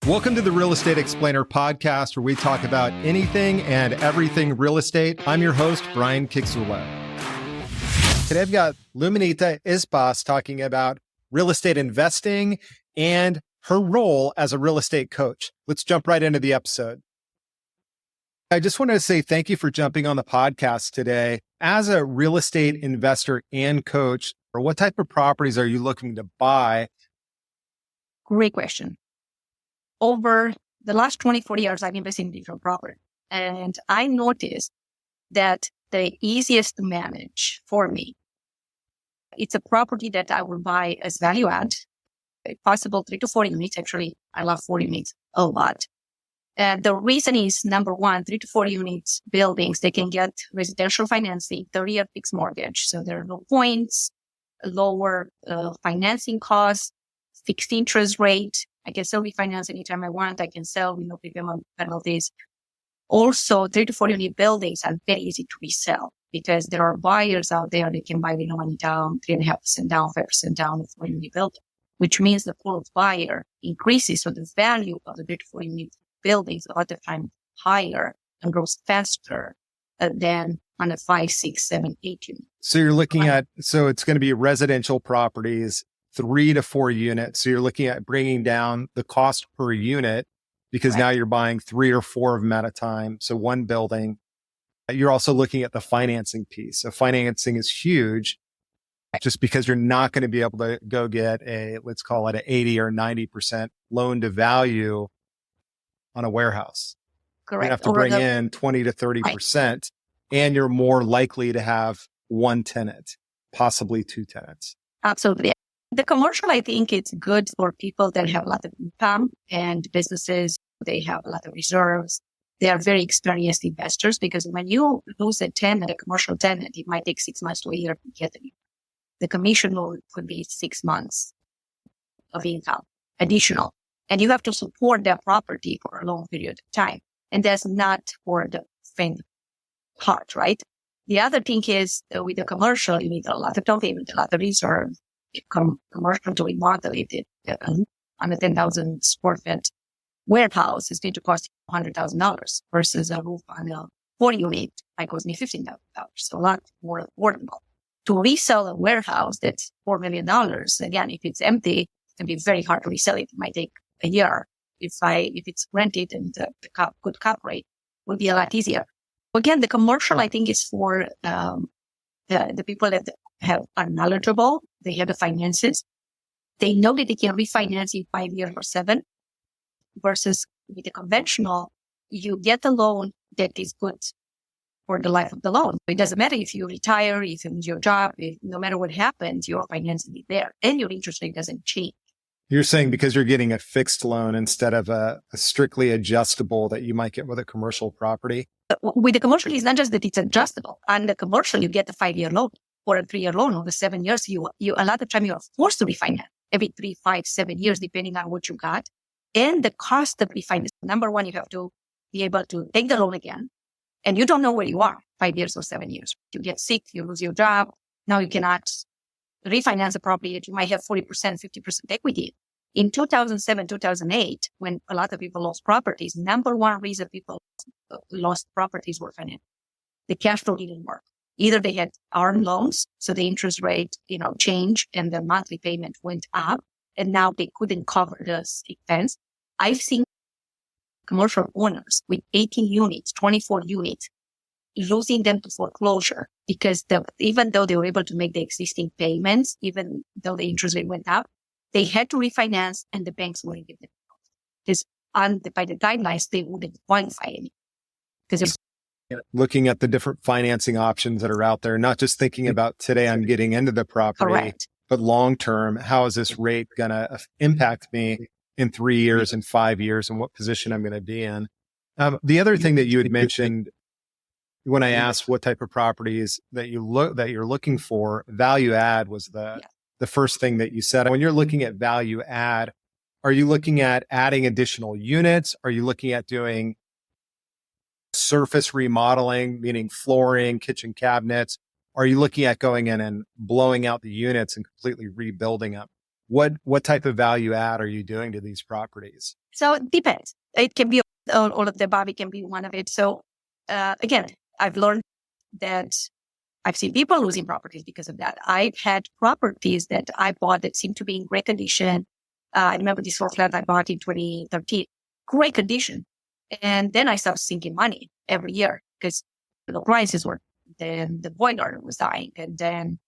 Welcome to the Real Estate Explainer podcast, where we talk about anything and everything real estate. I'm your host, Brian Kixula. Today I've got Luminita Ispas talking about real estate investing and her role as a real estate coach. Let's jump right into the episode. I just wanted to say thank you for jumping on the podcast today. As a real estate investor and coach, what type of properties are you looking to buy? Great question. Over the last 24 years, I've invested in different properties. And I noticed that the easiest to manage for me, it's a property that I will buy as value add, if possible 3 to 4 units. Actually, I love 4 units a lot. And the reason is, number one, 3 to 4 units buildings, they can get residential financing, 30-year fixed mortgage. So there are no points, lower financing costs, fixed interest rate. I can still refinance anytime I want. I can sell with no prepayment penalties. Also, 3 to 4 unit buildings are very easy to resell because there are buyers out there that can buy with no money down, 3.5% down, 5% down, a 4 unit building, which means the pool of buyer increases. So the value of the 3 to 4 unit buildings a lot of time higher and grows faster than on a 5, 6, 7, 8 unit. So you're looking at, so it's going to be residential properties, 3 to 4 units. So you're looking at bringing down the cost per unit because now you're buying 3 or 4 of them at a time. So one building. You're also looking at the financing piece. So financing is huge just because you're not going to be able to go get a, let's call it an 80 or 90% loan to value on a warehouse. Correct. You have to bring in 20 to 30%, and you're more likely to have one tenant, possibly 2 tenants. Absolutely. The commercial, I think it's good for people that have a lot of income and businesses. They have a lot of reserves. They are very experienced investors because when you lose a tenant, a commercial tenant, it might take 6 months to a year to get it. The commission loan could be 6 months of income additional. And you have to support that property for a long period of time. And that's not for the faint heart, right? The other thing is with the commercial, you need a lot of down payment, a lot of reserves. Commercial to remodel it on a 10,000 square feet warehouse is going to cost $100,000 versus a roof on a 4 unit might cost me $15,000. So a lot more affordable. To resell a warehouse that's $4 million, again, if it's empty, it can be very hard to resell it. It might take a year. If it's rented and the good cap rate will be a lot easier. Again, the commercial, I think, is for the people that are knowledgeable. They have the finances. They know that they can refinance in 5 years or 7 versus with the conventional, you get a loan that is good for the life of the loan. It doesn't matter if you retire, if you lose your job, no matter what happens, your financing is there and your interest rate doesn't change. You're saying because you're getting a fixed loan instead of a strictly adjustable that you might get with a commercial property? With the commercial, it's not just that it's adjustable. On the commercial, you get a 5-year loan or a 3-year loan. Over 7 years, you a lot of time you are forced to refinance every 3, 5, 7 years, depending on what you got. And the cost of refinance. Number one, you have to be able to take the loan again. And you don't know where you are 5 years or 7 years. You get sick, you lose your job. Now you cannot refinance a property that you might have 40%, 50% equity. In 2007, 2008, when a lot of people lost properties, number one reason people lost properties were financial. The cash flow didn't work. Either they had ARM loans, so the interest rate, changed and the monthly payment went up, and now they couldn't cover the expense. I've seen commercial owners with 18 units, 24 units, losing them to foreclosure because even though they were able to make the existing payments, even though the interest rate went up, they had to refinance and the banks wouldn't give them. Because by the guidelines, they wouldn't qualify any. Because looking at the different financing options that are out there, not just thinking about today I'm getting into the property, but long term, how is this rate going to impact me in 3 years and 5 years and what position I'm going to be in? The other thing that you had mentioned when I asked what type of properties that you're looking for, value add was the first thing that you said. When you're looking at value add, are you looking at adding additional units? Are you looking at doing surface remodeling, meaning flooring, kitchen cabinets? Are you looking at going in and blowing out the units and completely rebuilding them? What type of value add are you doing to these properties? So it depends. It can be all of the above. It can be one of it. So again, I've learned that I've seen people losing properties because of that. I've had properties that I bought that seemed to be in great condition. I remember this whole flat I bought in 2013, great condition. And then I started sinking money every year because the prices were, then the boiler was dying. And then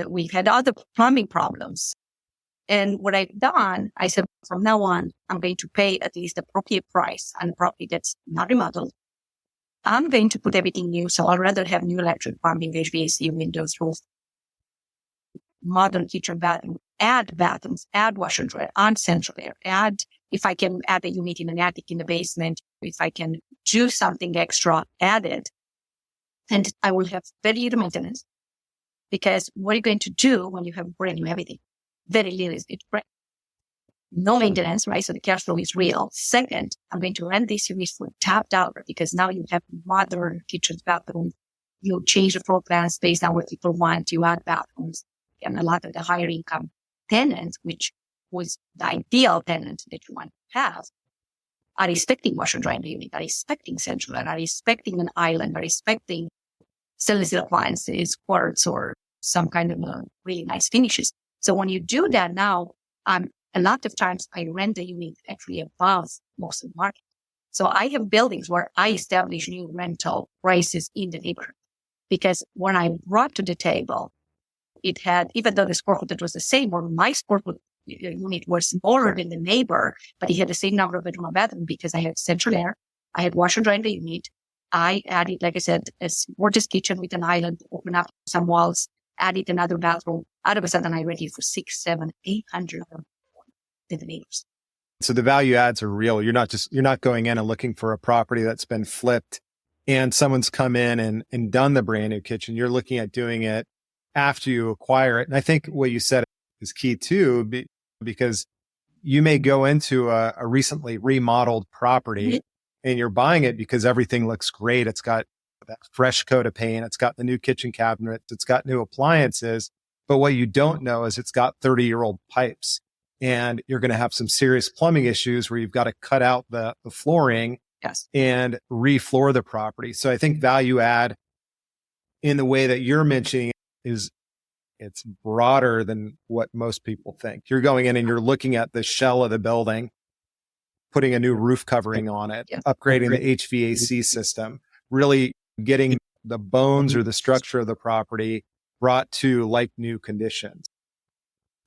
we've had other plumbing problems. And what I've done, I said, from now on, I'm going to pay at least the appropriate price on a property that's not remodeled. I'm going to put everything new. So I'd rather have new electric, plumbing, HVAC, windows, roof, modern kitchen, bathroom, add bathrooms, add washer and dryer, add central air, if I can add a unit in an attic in the basement, if I can do something extra, add it. And I will have very little maintenance. Because what are you going to do when you have brand new everything? Very little. It's no maintenance, right? So the cash flow is real. Second, I'm going to rent this unit for top dollar because now you have modern kitchen, bathroom. You change the floor plans based on what people want. You add bathrooms. And a lot of the higher income tenants, which was the ideal tenant that you want to have, are expecting washer dryer unit, are expecting central, are expecting an island, are expecting stainless steel appliances, quartz, or some kind of really nice finishes. So when you do that now, a lot of times I rent the unit actually above most of the market. So I have buildings where I establish new rental prices in the neighborhood because when I brought to the table, it had, even though the square footage was the same, or my square foot unit was smaller than the neighbor, but it had the same number of bedroom and bathroom because I had central air, I had washer dryer in the unit. I added, like I said, a gorgeous kitchen with an island, open up some walls, added another bathroom. Out of a sudden, I rented for $600, $700, $800 to the neighbors. So the value adds are real. You're not going in and looking for a property that's been flipped and someone's come in and done the brand new kitchen. You're looking at doing it after you acquire it. And I think what you said is key too, because you may go into a recently remodeled property and you're buying it because everything looks great. It's got that fresh coat of paint. It's got the new kitchen cabinets. It's got new appliances. But what you don't know is it's got 30-year-old pipes and you're going to have some serious plumbing issues where you've got to cut out the flooring and re-floor the property. So I think value add in the way that you're mentioning it's broader than what most people think. You're going in and you're looking at the shell of the building, putting a new roof covering on it, upgrading the HVAC system, really getting the bones or the structure of the property brought to like new conditions.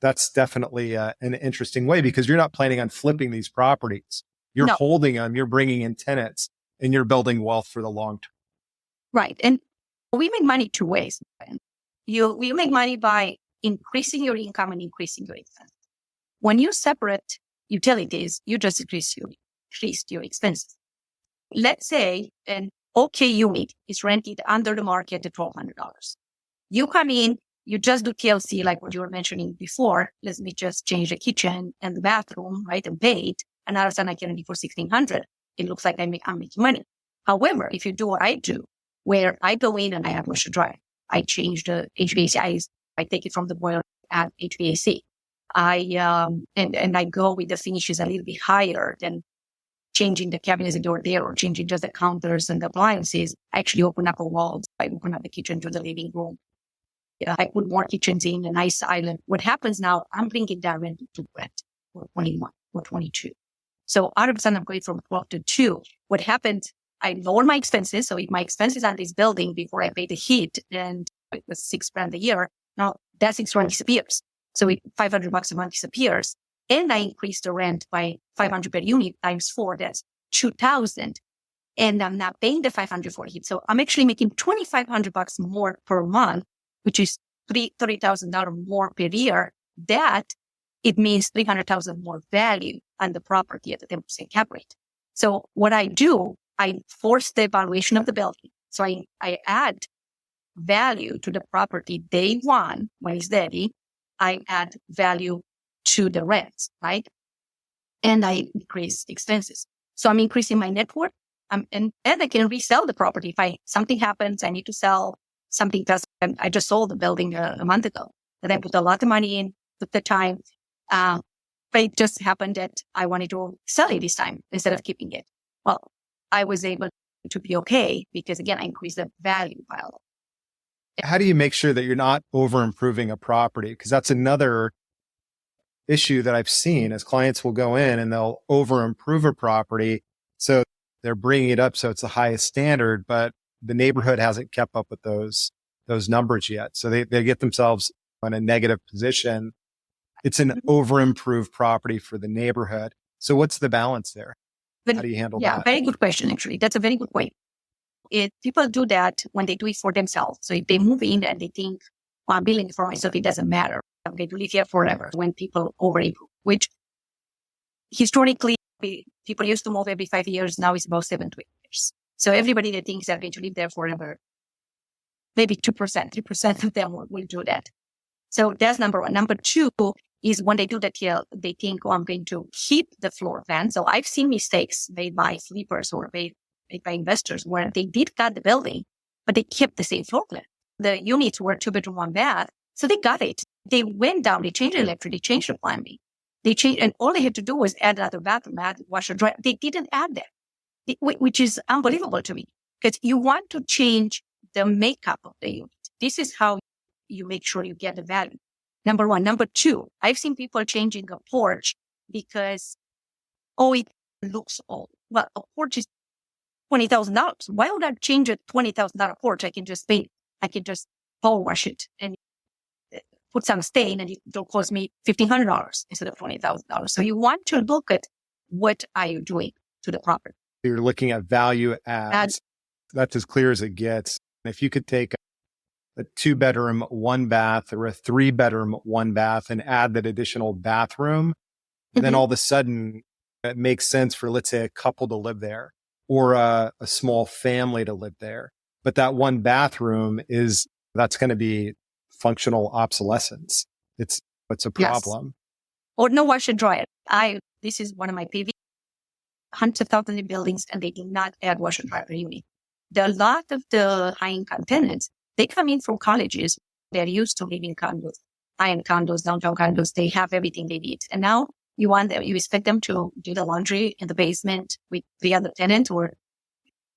That's definitely an interesting way because you're not planning on flipping these properties. You're holding them, you're bringing in tenants, and you're building wealth for the long term. Right. And we make money two ways. You make money by increasing your income and increasing your expense. When you separate utilities, you just increase your expenses. Let's say an okay unit is rented under the market at $1,200. You come in, you just do TLC like what you were mentioning before. Let me just change the kitchen and the bathroom, right, and bed, and all of a sudden I can rent it for $1,600. It looks like I'm making money. However, if you do what I do, where I go in and I have washer dryer, I change the HVAC. I take it from the boiler, add HVAC. And I go with the finishes a little bit higher than changing the cabinets and door there or changing just the counters and the appliances. I actually open up a wall. I open up the kitchen to the living room. I put more kitchens in a nice island. What happens now, I'm bringing that rent to rent for 21 or 22. So out of a sudden, I'm going from 12 to 2. What happened, I lower my expenses. So if my expenses on this building before I pay the heat, and it was $6,000 a year, now that $6,000 disappears. So $500 a month disappears. And I increase the rent by $500 per unit times 4. That's $2,000. And I'm not paying the $500 for heat. So I'm actually making $2,500 more per month, which is $30,000 more per year. That it means $300,000 more value on the property at the 10% cap rate. So what I do, I force the evaluation of the building. So I add value to the property day one when it's ready. I add value to the rents, right? And I increase expenses. So I'm increasing my net worth. And I can resell the property. If something happens, I need to sell something. And I just sold the building a month ago. And I put a lot of money in, took the time. But it just happened that I wanted to sell it this time instead of keeping it. Well, I was able to be okay because, again, I increased the value by a lot. How do you make sure that you're not over improving a property? Because that's another issue that I've seen as clients will go in and they'll over improve a property. So they're bringing it up so it's the highest standard, but the neighborhood hasn't kept up with those numbers yet. So they get themselves in a negative position. It's an over improved property for the neighborhood. So what's the balance there? How do you handle that? Yeah, very good question, actually. That's a very good point. People do that when they do it for themselves. So if they move in and they think, well, I'm building it for myself, it doesn't matter. I'm going to live here forever. When people over improve, which historically people used to move every 5 years, now it's about 7 to 8 years. So everybody that thinks they're going to live there forever, maybe 2%, 3% of them will do that. So that's number one. Number two is when they do that, they think, oh, I'm going to keep the floor plan. So I've seen mistakes made by flippers or made by investors where they did cut the building, but they kept the same floor plan. The units were 2-bedroom, 1 bath. So they got it. They went down, they changed the electric, they changed the plumbing. They changed, and all they had to do was add another bathroom, add washer, dryer. They didn't add that, which is unbelievable to me because you want to change the makeup of the unit. This is how you make sure you get the value. Number one. Number two, I've seen people changing a porch because, it looks old. Well, a porch is $20,000. Why would I change a $20,000 porch? I can just paint. I can just power wash it and put some stain, and it'll cost me $1,500 instead of $20,000. So you want to look at what are you doing to the property. You're looking at value adds. That's as clear as it gets. If you could take a 2-bedroom, 1 bath or a 3-bedroom, 1 bath and add that additional bathroom, then all of a sudden it makes sense for, let's say, a couple to live there or a small family to live there. But that 1 bathroom that's going to be functional obsolescence. It's a problem. Yes. Or no washer dryer. This is one of my PV. Hundreds of thousands of buildings, and they do not add washer dryer per unit. A lot of the high-income tenants, they come in from colleges. They're used to living condos, high-end condos, downtown condos. They have everything they need. And now you expect them to do the laundry in the basement with the other tenant, or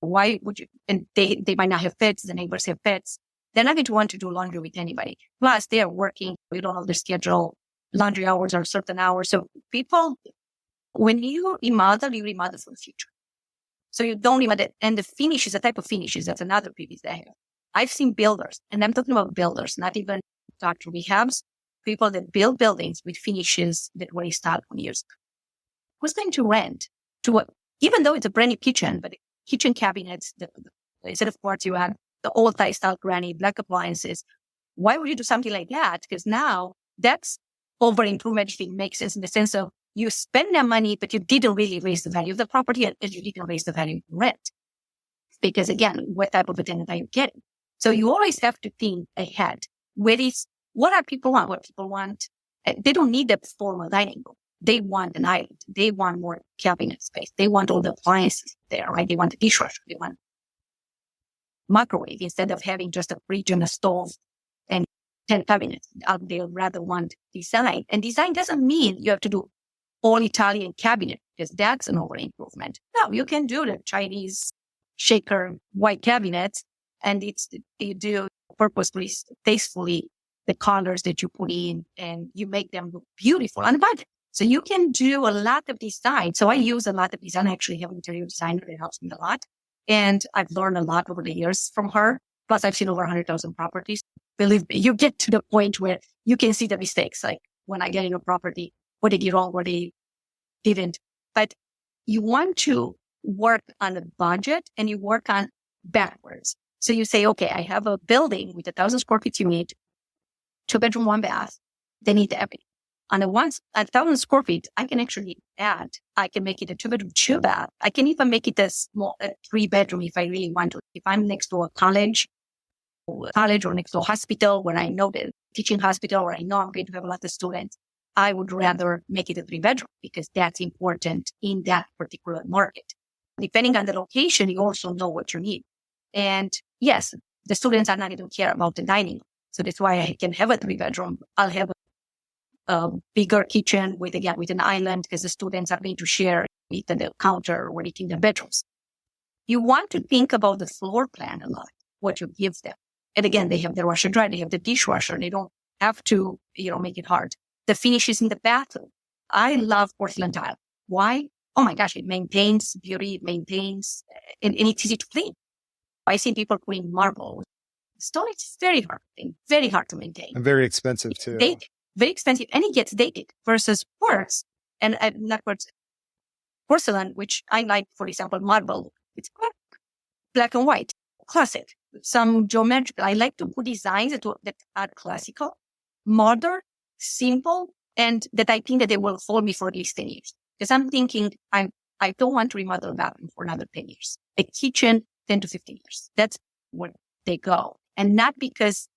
why would you? And they might not have pets. The neighbors have pets. They're not going to want to do laundry with anybody. Plus, they are working. We don't know their schedule. Laundry hours are certain hours. So people, when you remodel for the future. So you don't remodel. And the finishes, the type of finishes, that's another piece they have. I've seen builders, and I'm talking about builders, not even doctor rehabs, people that build buildings with finishes that were installed 20 years ago. Who's going to rent even though it's a brand new kitchen, but the kitchen cabinets, instead of quartz, you have the old style granny, black appliances. Why would you do something like that? Because now that's over improvement if it makes sense in the sense of you spend that money, but you didn't really raise the value of the property and you didn't raise the value of the rent. Because again, what type of a tenant are you getting? So you always have to think ahead. What are people want? What people want? They don't need a formal dining room. They want an island. They want more cabinet space. They want all the appliances there, right? They want a dishwasher. They want microwave instead of having just a fridge and a stove and 10 cabinets. They rather want design. And design doesn't mean you have to do all Italian cabinet because that's an over improvement. No, you can do the Chinese shaker white cabinets, and you do purposefully, tastefully the colors that you put in, and you make them look beautiful on the budget. So you can do a lot of design. So I use a lot of design. I actually have an interior designer that helps me a lot. And I've learned a lot over the years from her. Plus, I've seen over 100,000 properties. Believe me, you get to the point where you can see the mistakes. Like when I get in a property, what they did wrong, what they didn't. But you want to work on a budget and you work on backwards. So you say, okay, I have a building with 1,000 square feet unit, 2-bedroom, 1 bath. They need everything. On a 1,000 square feet, I can actually I can make it a 2-bedroom, 2 bath. I can even make it a 3-bedroom if I really want to. If I'm next to a college or next to a hospital where I know the teaching hospital where I know I'm going to have a lot of students, I would rather make it a 3-bedroom because that's important in that particular market. Depending on the location, you also know what you need. And yes, the students are not going to care about the dining. So that's why I can have a 3-bedroom. I'll have a bigger kitchen with an island because the students are going to share eat at the counter or eat in the bedrooms. You want to think about the floor plan a lot, what you give them. And again, they have the washer dryer, they have the dishwasher. They don't have to, make it hard. The finishes in the bathroom. I love porcelain tile. Why? Oh my gosh, it maintains beauty, and it's easy to clean. I see people putting marble. Stone is very hard to maintain. And very expensive too. Dated, very expensive, and it gets dated versus quartz and not quartz, porcelain, which I like, for example, marble. It's black and white, classic. Some geometrical. I like to put designs that are classical, modern, simple, and that I think that they will hold me for at least 10 years. Because I'm thinking I don't want to remodel a bathroom for another 10 years. A kitchen, 10 to 15 years. That's where they go. And not because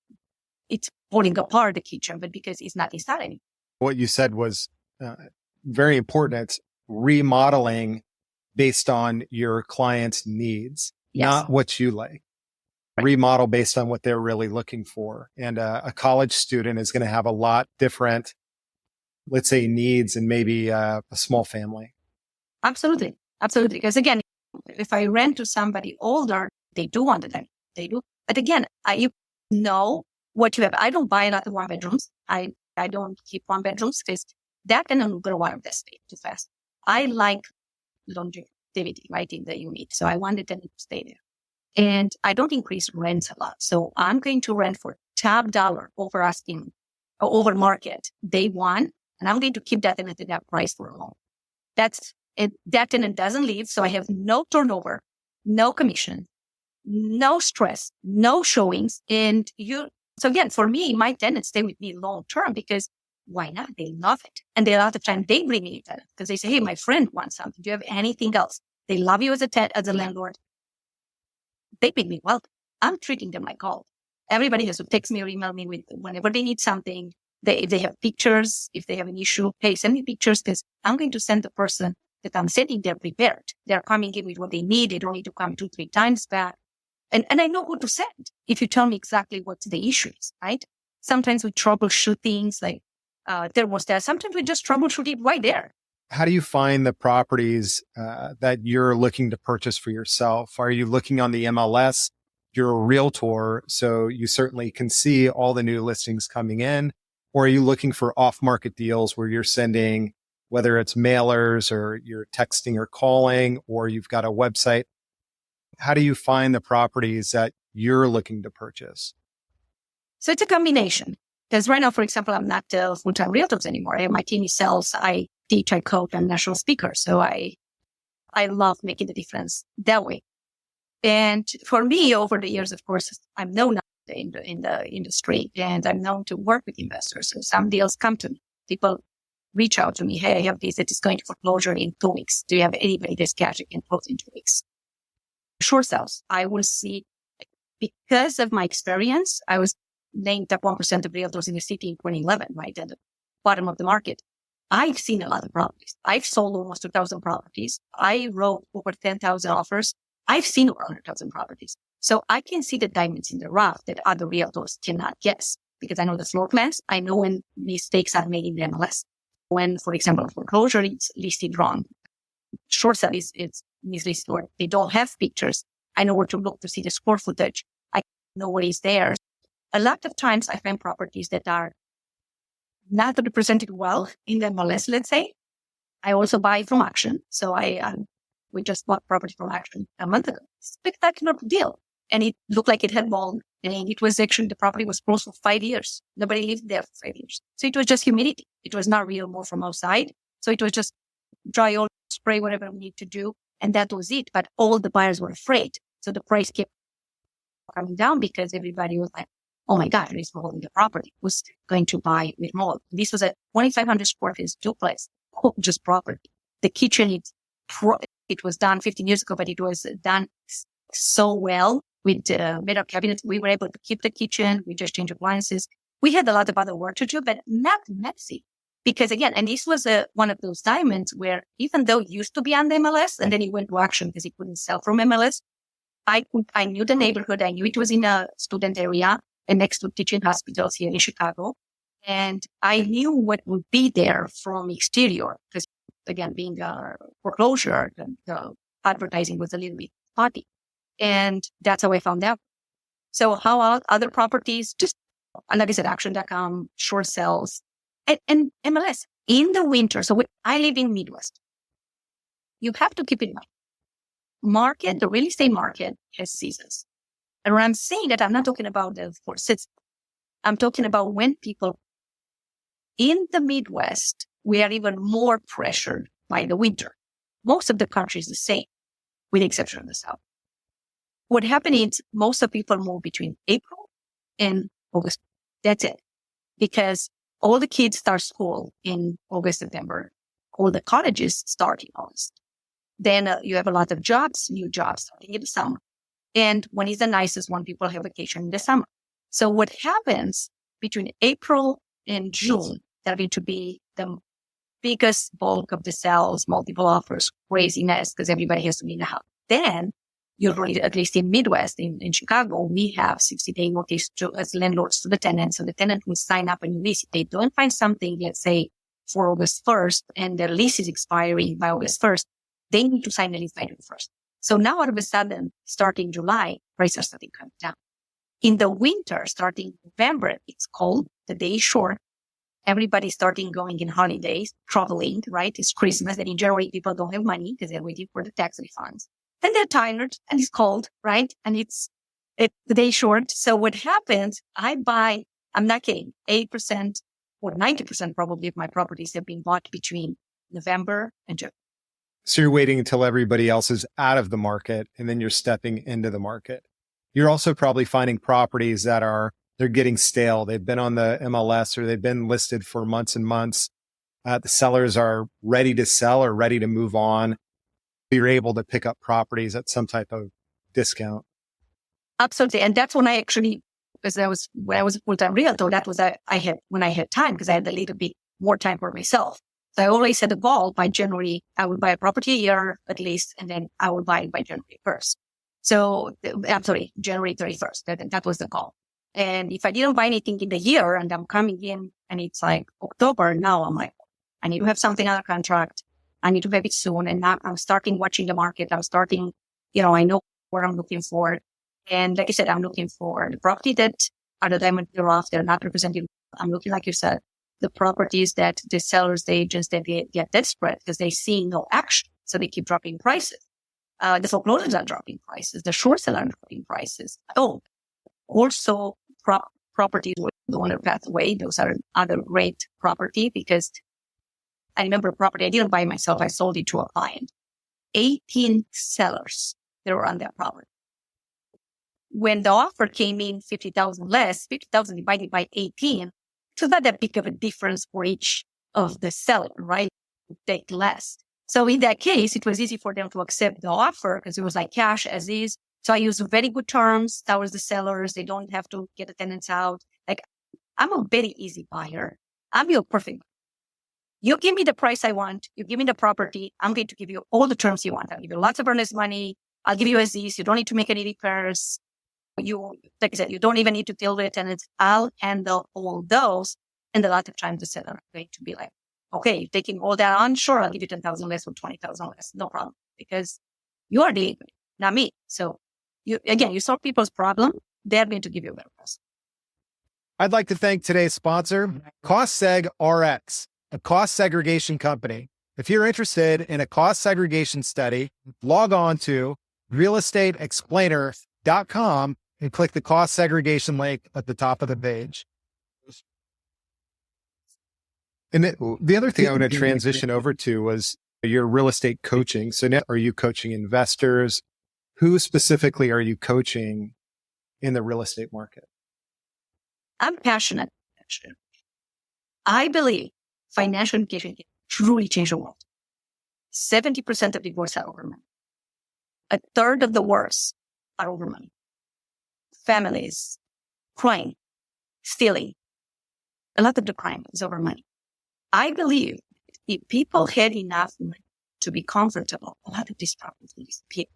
it's falling apart, the kitchen, but because it's not inside anymore. What you said was very important. It's remodeling based on your client's needs, not what you like. Right. Remodel based on what they're really looking for. And a college student is going to have a lot different, let's say, needs than maybe a small family. Absolutely. Absolutely. Because again, if I rent to somebody older, they do want it. They do. But again, you know what you have. I don't buy a lot of one bedrooms. I don't keep one bedrooms because that can grow out of the space too fast. I like longevity, right, in the unit. So I want the tenant to stay there. And I don't increase rents a lot. So I'm going to rent for top dollar over asking or over market day one. And I'm going to keep that tenant at that price for a long. That's it. That tenant doesn't leave. So I have no turnover, no commission, no stress, no showings. So again, for me, my tenants stay with me long term because why not? They love it. And a lot of time they bring me a tenant because they say, hey, my friend wants something. Do you have anything else? They love you as a landlord. They make me welcome. I'm treating them like gold. Everybody has to text me or email me with whenever they need something. If they have pictures, if they have an issue, hey, send me pictures because I'm going to send the person that I'm sending there prepared. They're coming in with what they need. They don't need to come 2-3 times back. And I know who to send if you tell me exactly what the issue is, right? Sometimes we troubleshoot things like thermostat. Sometimes we just troubleshoot it right there. How do you find the properties that you're looking to purchase for yourself? Are you looking on the MLS? You're a realtor, so you certainly can see all the new listings coming in. Or are you looking for off-market deals where you're sending, whether it's mailers or you're texting or calling, or you've got a website? How do you find the properties that you're looking to purchase? So it's a combination. Because right now, for example, I'm not full-time realtors anymore. My team is sales. I teach, I coach, I'm a national speaker. So I love making the difference that way. And for me, over the years, of course, I'm known in the industry and I'm known to work with investors. So some deals come to me. People reach out to me. Hey, I have this that is going to foreclosure in 2 weeks. Do you have anybody that's cash that can close in 2 weeks? Short sales. I will see, because of my experience, I was named top 1% of realtors in the city in 2011, right at the bottom of the market. I've seen a lot of properties. I've sold almost 2,000 properties. I wrote over 10,000 offers. I've seen over 100,000 properties. So I can see the diamonds in the rough that other realtors cannot guess because I know the floor plans. I know when mistakes are made in the MLS. When, for example, foreclosure is listed wrong. Short sale is mislisted or they don't have pictures. I know where to look to see the square footage. I know what is there. A lot of times I find properties that are not represented well in the MLS, let's say. I also buy from Action. So we just bought property from Action a month ago. Spectacular deal. And it looked like it had mold. And it was actually, the property was closed for 5 years. Nobody lived there for 5 years. So it was just humidity. It was not real more from outside. So it was just dry oil, spray, whatever we need to do. And that was it. But all the buyers were afraid. So the price kept coming down because everybody was like, oh my God, there's mold in the property. Who's going to buy with mold? This was a 2,500 square feet duplex, just property. The kitchen, it was done 15 years ago, but it was done so well with metal cabinets. We were able to keep the kitchen. We just changed appliances. We had a lot of other work to do, but not messy. Because again, and this was one of those diamonds where even though it used to be on the MLS and then it went to Action because it couldn't sell from MLS, I knew the neighborhood. I knew it was in a student area and next to teaching hospitals here in Chicago. And I knew what would be there from exterior, because again, being a foreclosure, the advertising was a little bit spotty. And that's how I found out. So how are other properties? Just like I said, action.com, short sales, and MLS in the winter. So I live in Midwest. You have to keep in mind, the real estate market has seasons. And when I'm saying that, I'm not talking about the 4 seasons. I'm talking about when people in the Midwest, we are even more pressured by the winter. Most of the country is the same, with the exception of the South. What happens is most of people move between April and August. That's it. Because all the kids start school in August, September. All the colleges start in August. Then you have a lot of jobs, new jobs starting in the summer. And when is the nicest one, people have vacation in the summer. So what happens between April and June, that's going to be the biggest bulk of the sales, multiple offers, craziness, because everybody has to be in the house. Then usually, at least in Midwest, in Chicago, we have 60-day notice as landlords to the tenant. So the tenant will sign up a new lease. If they don't find something, let's say, for August 1st, and their lease is expiring by August 1st, they need to sign the lease by June 1st. So now all of a sudden, starting July, prices are starting coming down. In the winter, starting November, it's cold, the day is short. Everybody's starting going in holidays, traveling, right? It's Christmas. And in January, people don't have money because they're waiting for the tax refunds. And they're tired and it's cold, right? And the day short. So what happens, I'm not kidding, 80% or 90% probably of my properties have been bought between November and June. So you're waiting until everybody else is out of the market and then you're stepping into the market. You're also probably finding properties that they're getting stale. They've been on the MLS or they've been listed for months and months. The sellers are ready to sell or ready to move on. You're able to pick up properties at some type of discount. Absolutely. And that's when I actually, when I was a full-time realtor, that was when I had time, because I had a little bit more time for myself. So I always set a goal by January, I would buy a property a year at least, and then I would buy it by January 1st. So I'm sorry, January 31st. That was the goal. And if I didn't buy anything in the year and I'm coming in and it's like October, now I'm like, I need to have something under contract. I need to have it soon. And now I'm starting watching the market. I'm starting, I know what I'm looking for. And like I said, I'm looking for the property that are the diamond in the rough. They're not represented. I'm looking, like you said, the properties that the sellers, the agents, that they get desperate because they see no action. So they keep dropping prices. The foreclosures are dropping prices. The short sellers are dropping prices. Oh, also properties with the owner passed away. Those are other great property, because I remember a property I didn't buy myself. I sold it to a client. 18 sellers that were on that property. When the offer came in 50,000 less, 50,000 divided by 18, so not that big of a difference for each of the seller, right? Take less. So in that case, it was easy for them to accept the offer because it was like cash as is. So I used very good terms towards the sellers. They don't have to get the tenants out. Like, I'm a very easy buyer. I'm your perfect. You give me the price I want. You give me the property. I'm going to give you all the terms you want. I'll give you lots of earnest money. I'll give you as is. You don't need to make any repairs. Like I said, you don't even need to deal with tenants. I'll handle all those. And a lot of times the seller are going to be like, okay, you're taking all that on. Sure, I'll give you 10,000 less or 20,000 less. No problem. Because you are dealing with it, not me. So you solve people's problem. They're going to give you a better price. I'd like to thank today's sponsor, CostSeg RX, a cost segregation company. If you're interested in a cost segregation study, log on to realestateexplainer.com and click the cost segregation link at the top of the page. And the other thing I want to transition over to was your real estate coaching. So now, are you coaching investors? Who specifically are you coaching in the real estate market? I'm passionate. I believe financial education can truly change the world. 70% of divorces are over money. A third of the wars are over money. Families, crime, stealing. A lot of the crime is over money. I believe if people had enough money to be comfortable, a lot of these problems will disappear.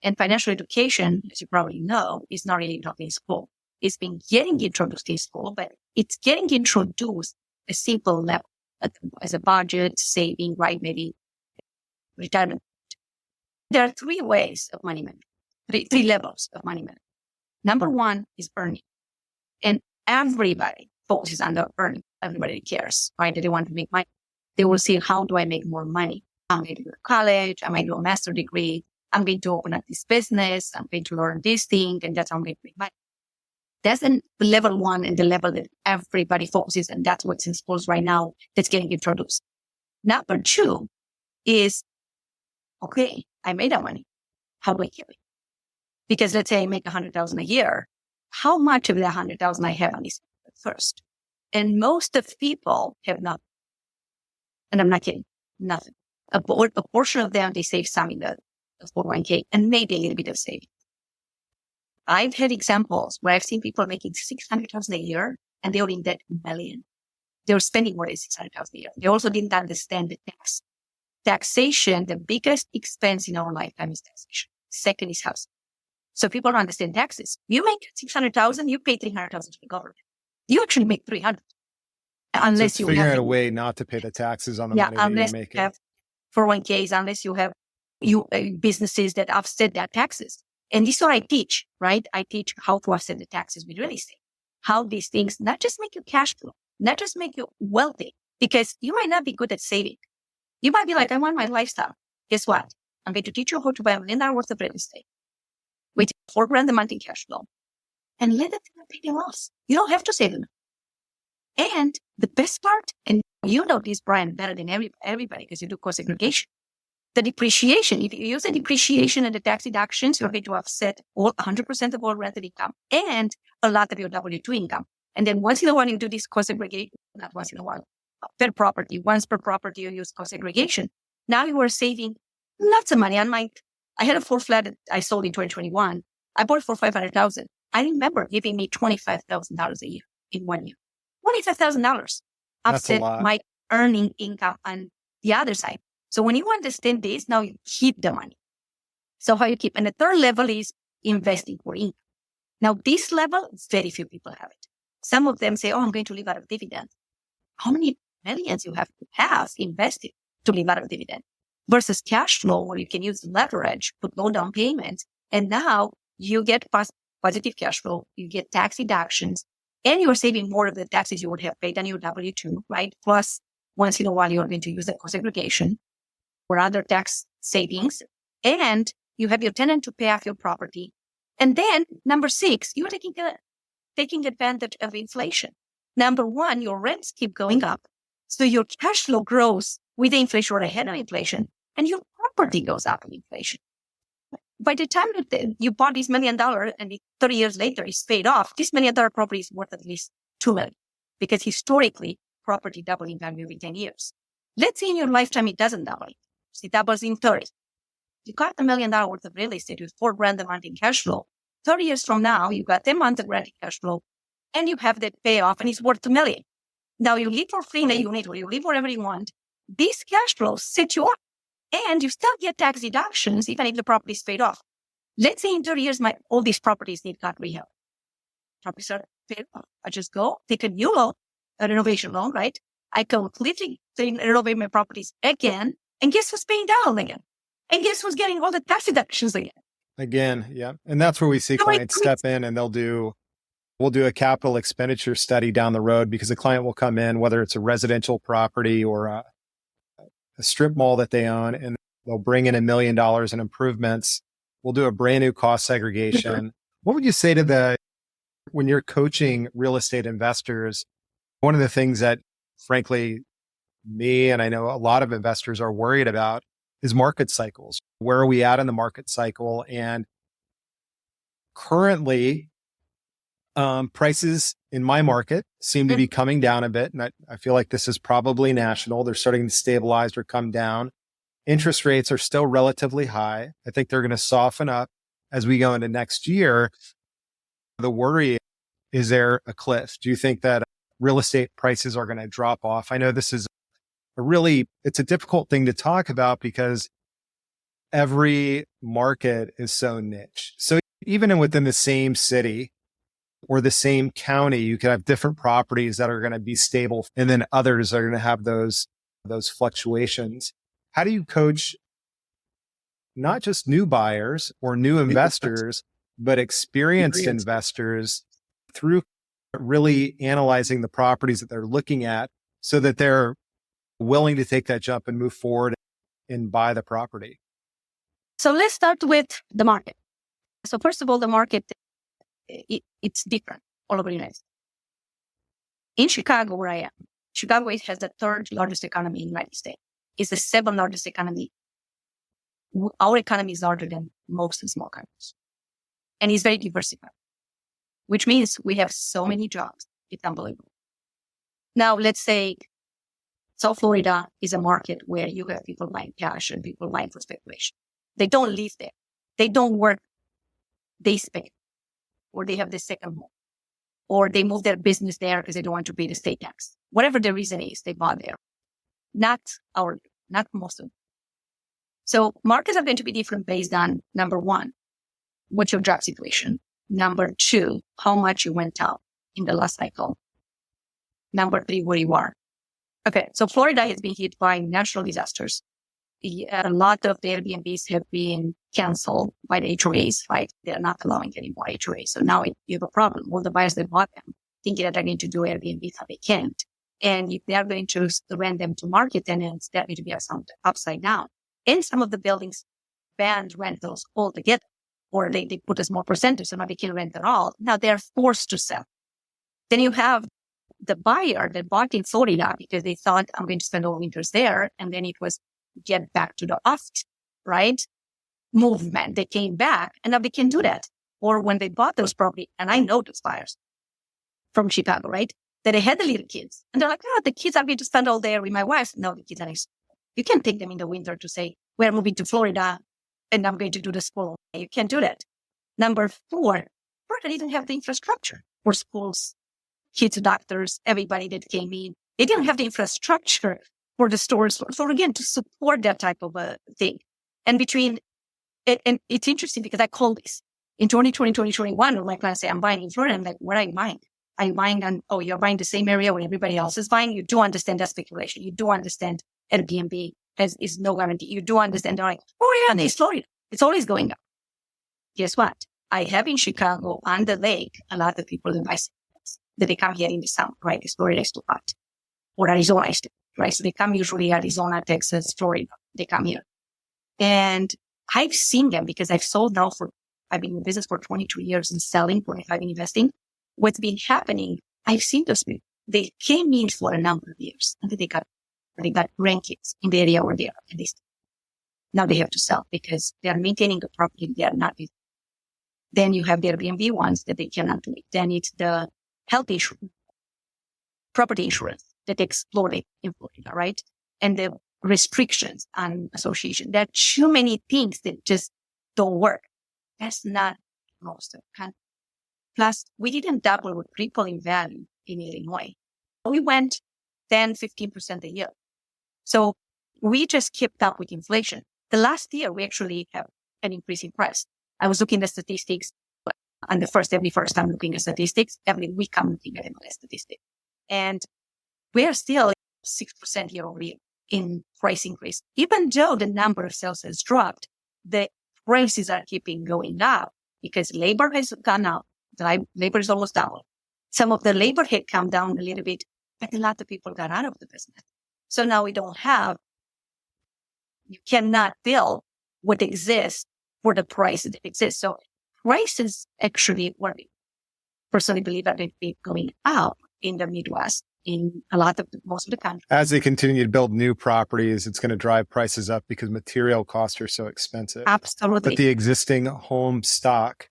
And financial education, as you probably know, is not really taught in school. it's been getting introduced in school, but it's getting introduced a simple level as a budget, saving, right? Maybe retirement. There are three ways of money management, three levels of money management. Number one is earning. And everybody focuses on the earning. Everybody cares, right? They want to make money. They will see, how do I make more money? I'm going to go to college. I might do a master's degree. I'm going to open up this business. I'm going to learn this thing. And that's how I'm going to make money. That's the level one and the level that everybody focuses. And that's what's in schools right now that's getting introduced. Number two is, okay, I made that money. How do I keep it? Because let's say I make $100,000 a year. How much of that $100,000 I have on this first? And most of people have not. And I'm not kidding, nothing. A portion of them, they save some in the 401k and maybe a little bit of savings. I've had examples where I've seen people making $600,000 a year and they were in debt $1 million. They were spending more than $600,000 a year. They also didn't understand the tax. Taxation, the biggest expense in our lifetime is taxation. Second is housing. So people don't understand taxes. You make $600,000, you pay $300,000 to the government. You actually make $300,000. Unless so you figuring have out a way not to pay the taxes on the money that you're unless making. you have 401ks, unless you have businesses that offset their taxes. And this is what I teach, right? I teach how to offset the taxes with real estate. How these things not just make you cash flow, not just make you wealthy, because you might not be good at saving. You might be like, I want my lifestyle. Guess what? I'm going to teach you how to buy $1 million worth of real estate with $4,000 a month in cash flow and let the tenant pay the loss. You don't have to save them. And the best part, and you know this, Brian, better than everybody because you do cost segregation. The depreciation, if you use the depreciation and the tax deductions, you're going to offset 100% of all rental income and a lot of your W-2 income. And then once in a while, you do this cost segregation, not once in a while, per property. Once per property, you use cost segregation. Now you are saving lots of money. I had a 4 flat that I sold in 2021. I bought it for $500,000. I remember giving me $25,000 a year in 1 year. $25,000 offset my earning income on the other side. So when you understand this, now you keep the money. So how you keep? And the third level is investing for income. Now this level, very few people have it. Some of them say, oh, I'm going to live out of dividends. How many millions you have to have invested to live out of dividend versus cash flow where you can use leverage, put low down payments. And now you get positive cash flow. You get tax deductions and you're saving more of the taxes you would have paid on your W-2, right? Plus once in a while, you're going to use the cost segregation or other tax savings. And you have your tenant to pay off your property. And then number 6, you're taking advantage of inflation. Number 1, your rents keep going up. So your cash flow grows with the inflation or ahead of inflation, and your property goes up with inflation. By the time that you bought this $1 million and 30 years later it's paid off, this $1 million property is worth at least $2 million because historically property doubles in value every 10 years. Let's say in your lifetime it doesn't double. It doubles in 30. You got $1 million worth of real estate with $4,000 a month in cash flow. 30 years from now, you got 10 months of rent in cash flow and you have that payoff and it's worth $2 million. Now you live for free in a unit or you live wherever you want. These cash flows set you up and you still get tax deductions even if the property is paid off. Let's say in 30 years, all these properties need gut rehab. Properties are paid off. I just go take a new loan, a renovation loan, right? I completely renovate my properties again. And guess who's paying down again? And guess who's getting all the tax deductions again? Again, yeah. And that's where we see clients step in and we'll do a capital expenditure study down the road because the client will come in, whether it's a residential property or a strip mall that they own, and they'll bring in $1 million in improvements. We'll do a brand new cost segregation. What would you say to when you're coaching real estate investors? One of the things that, frankly, me and I know a lot of investors are worried about is market cycles. Where are we at in the market cycle? And currently, prices in my market seem to be coming down a bit. And I feel like this is probably national. They're starting to stabilize or come down. Interest rates are still relatively high. I think they're going to soften up as we go into next year. The worry, is there a cliff? Do you think that real estate prices are going to drop off? I know this is it's a difficult thing to talk about because every market is so niche. So even within the same city, or the same county, you could have different properties that are going to be stable, and then others are going to have those fluctuations. How do you coach not just new buyers or new investors, but experienced investors through really analyzing the properties that they're looking at so that they're willing to take that jump and move forward and buy the property? So let's start with the market. So first of all, the market, it's different all over the United States. In Chicago, where I am, Chicago has the third largest economy in the United States. It's the seventh largest economy. Our economy is larger than most small countries. And it's very diversified, which means we have so many jobs. It's unbelievable. Now, let's say South Florida is a market where you have people buying cash and people buying for speculation. They don't live there. They don't work. They spend, or they have the second home, or they move their business there because they don't want to pay the state tax. Whatever the reason is, they bought there. Not most of them. So markets are going to be different based on, number one, what's your job situation? Number two, how much you went out in the last cycle. Number three, where you are. Okay, so Florida has been hit by natural disasters. A lot of the Airbnbs have been canceled by the HOAs, right? They're not allowing any more HOAs. So now you have a problem. All the buyers that bought them thinking that they're going to do Airbnb, but they can't. And if they are going to rent them to market tenants, they're going to be upside down. And some of the buildings banned rentals altogether, or they put a small percentage, so now they can't rent at all. Now they're forced to sell. Then you have the buyer that bought in Florida because they thought, I'm going to spend all winters there. And then it was get back to the oft, right? Movement. They came back and now they can do that. Or when they bought those property, and I know those buyers from Chicago, right? That they had the little kids and they're like, the kids are going to spend all day with my wife. No, the kids are nice. You can't take them in the winter to say, we're moving to Florida and I'm going to do the school. You can't do that. Number four, Florida didn't have the infrastructure for schools, kids, doctors, everybody that came in. They didn't have the infrastructure for the stores. So again, to support that type of a thing. And and it's interesting because I call this in 2020, 2021, my clients say, I'm buying in Florida. I'm like, what are you buying? Are you buying you're buying the same area where everybody else is buying? You do understand that speculation. You do understand Airbnb is no guarantee. You do understand. They're like, and it's Florida. It's always going up. Guess what? I have in Chicago on the lake, a lot of people that buy that they come here in the summer, right? Because Florida is too hot. Or Arizona is too hot, right? So they come usually Arizona, Texas, Florida. They come here. And I've seen them because I've been in business for 22 years and selling, 25 in investing. What's been happening, I've seen those people. They came in for a number of years and then they got grandkids in the area where they are. And now they have to sell because they are maintaining the property. They are not. Then you have the Airbnb ones that they cannot do it. Then it's the health insurance, property insurance that exploded in Florida, right? And the restrictions on association. There are too many things that just don't work. That's not most of the country. Plus, we didn't double or triple in value in Illinois. We went 10, 15% a year. So we just kept up with inflation. The last year, we actually have an increase in price. I was looking at statistics on every first time looking at statistics. Every week I'm looking at MLS statistics. And we are still 6% year over year in price increase. Even though the number of sales has dropped, the prices are keeping going up because labor has gone up. Labor is almost double. Some of the labor had come down a little bit, but a lot of people got out of the business. So now you cannot bill what exists for the price that exists. So prices actually were, personally believe that they'd be going up in the Midwest, in most of the country. As they continue to build new properties, it's going to drive prices up because material costs are so expensive. Absolutely. But the existing home stock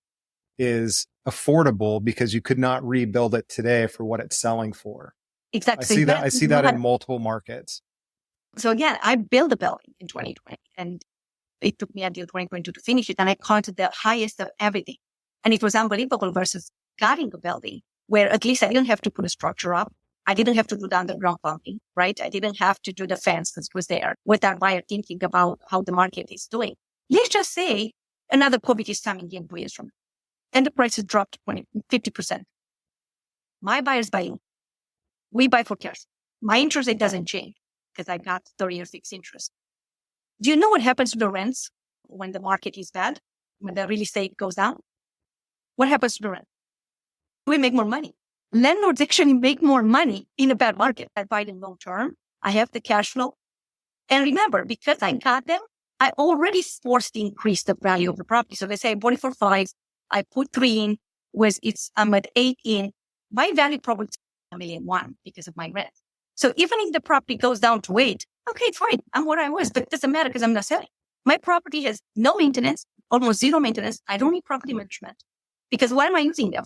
is affordable because you could not rebuild it today for what it's selling for. Exactly. I see that in multiple markets. So again, I built a building in 2020 and it took me until 2022 to finish it. And I counted the highest of everything. And it was unbelievable versus getting a building where at least I didn't have to put a structure up. I didn't have to do the underground pumping, right? I didn't have to do the fence that was there without buyer thinking about how the market is doing. Let's just say another COVID is coming in 2 years from now. And the prices dropped 50%. My buyers buy. We buy for cash. My interest rate doesn't change because I got 30-year fixed interest. Do you know what happens to the rents when the market is bad, when the real estate goes down? What happens to the rent? We make more money. Landlords actually make more money in a bad market. I buy them long term. I have the cash flow. And remember, because I got them, I already forced to increase the value of the property. So they say I bought it for 5, I put 3 in, I'm at 8 in. My value probably is $1.1 million because of my rent. So even if the property goes down to 8, okay, fine. I'm where I was, but it doesn't matter because I'm not selling. My property has no maintenance, almost zero maintenance. I don't need property management because why am I using them?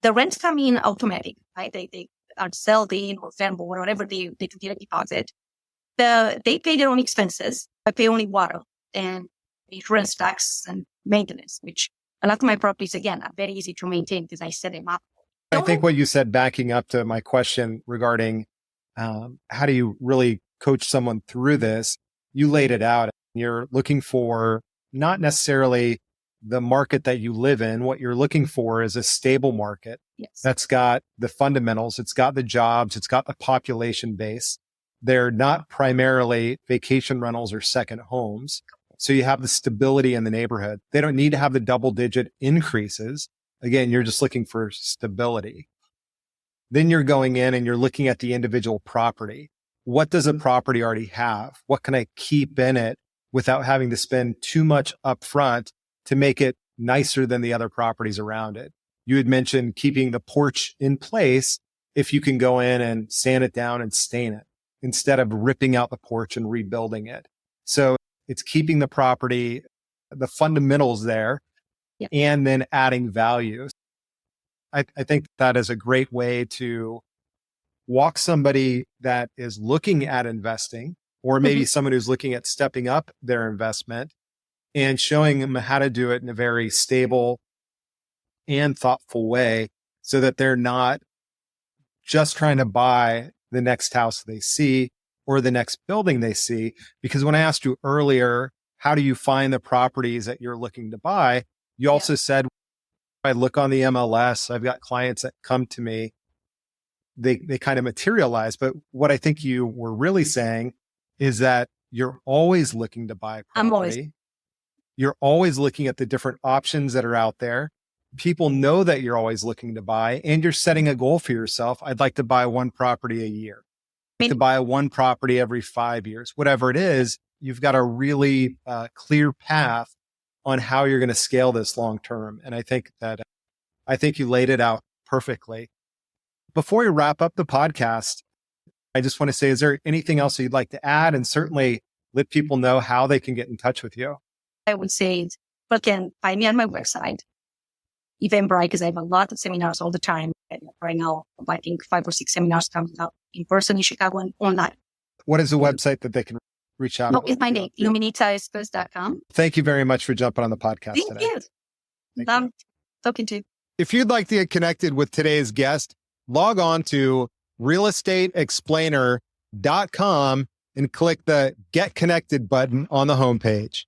The rents come in automatic, right? They are sold in or Venmo or whatever they do get a deposit. They pay their own expenses. I pay only water and insurance tax and maintenance, which a lot of my properties, again, are very easy to maintain because I set them up. I think what you said, backing up to my question regarding how do you really coach someone through this, you laid it out. You're looking for not necessarily the market that you live in. What you're looking for is a stable market that's got the fundamentals. It's got the jobs. It's got the population base. They're not primarily vacation rentals or second homes. So you have the stability in the neighborhood. They don't need to have the double-digit increases. Again, you're just looking for stability. Then you're going in and you're looking at the individual property. What does a property already have? What can I keep in it without having to spend too much upfront to make it nicer than the other properties around it? You had mentioned keeping the porch in place if you can go in and sand it down and stain it instead of ripping out the porch and rebuilding it. So it's keeping the property, the fundamentals there, and then adding value. I think that is a great way to walk somebody that is looking at investing, or maybe someone who's looking at stepping up their investment and showing them how to do it in a very stable and thoughtful way so that they're not just trying to buy the next house they see or the next building they see. Because when I asked you earlier, how do you find the properties that you're looking to buy? You also said, I look on the MLS, I've got clients that come to me, they kind of materialize. But what I think you were really saying is that you're always looking to buy property. You're always looking at the different options that are out there. People know that you're always looking to buy, and you're setting a goal for yourself. I'd like to buy one property a year, to buy one property every 5 years, whatever it is. You've got a really clear path on how you're going to scale this long term. And I think you laid it out perfectly. Before we wrap up the podcast, I just want to say, is there anything else you'd like to add? And certainly let people know how they can get in touch with you. I would say, but can find me on my website, Eventbrite, because I have a lot of seminars all the time. And right now, I think 5 or 6 seminars coming out in person in Chicago and online. What is the website that they can reach out? No, it's my name, LuminitaIspas.com. Thank you very much for jumping on the podcast today. Thank you. I'm talking to you. If you'd like to get connected with today's guest, log on to realestateexplainer.com and click the Get Connected button on the homepage.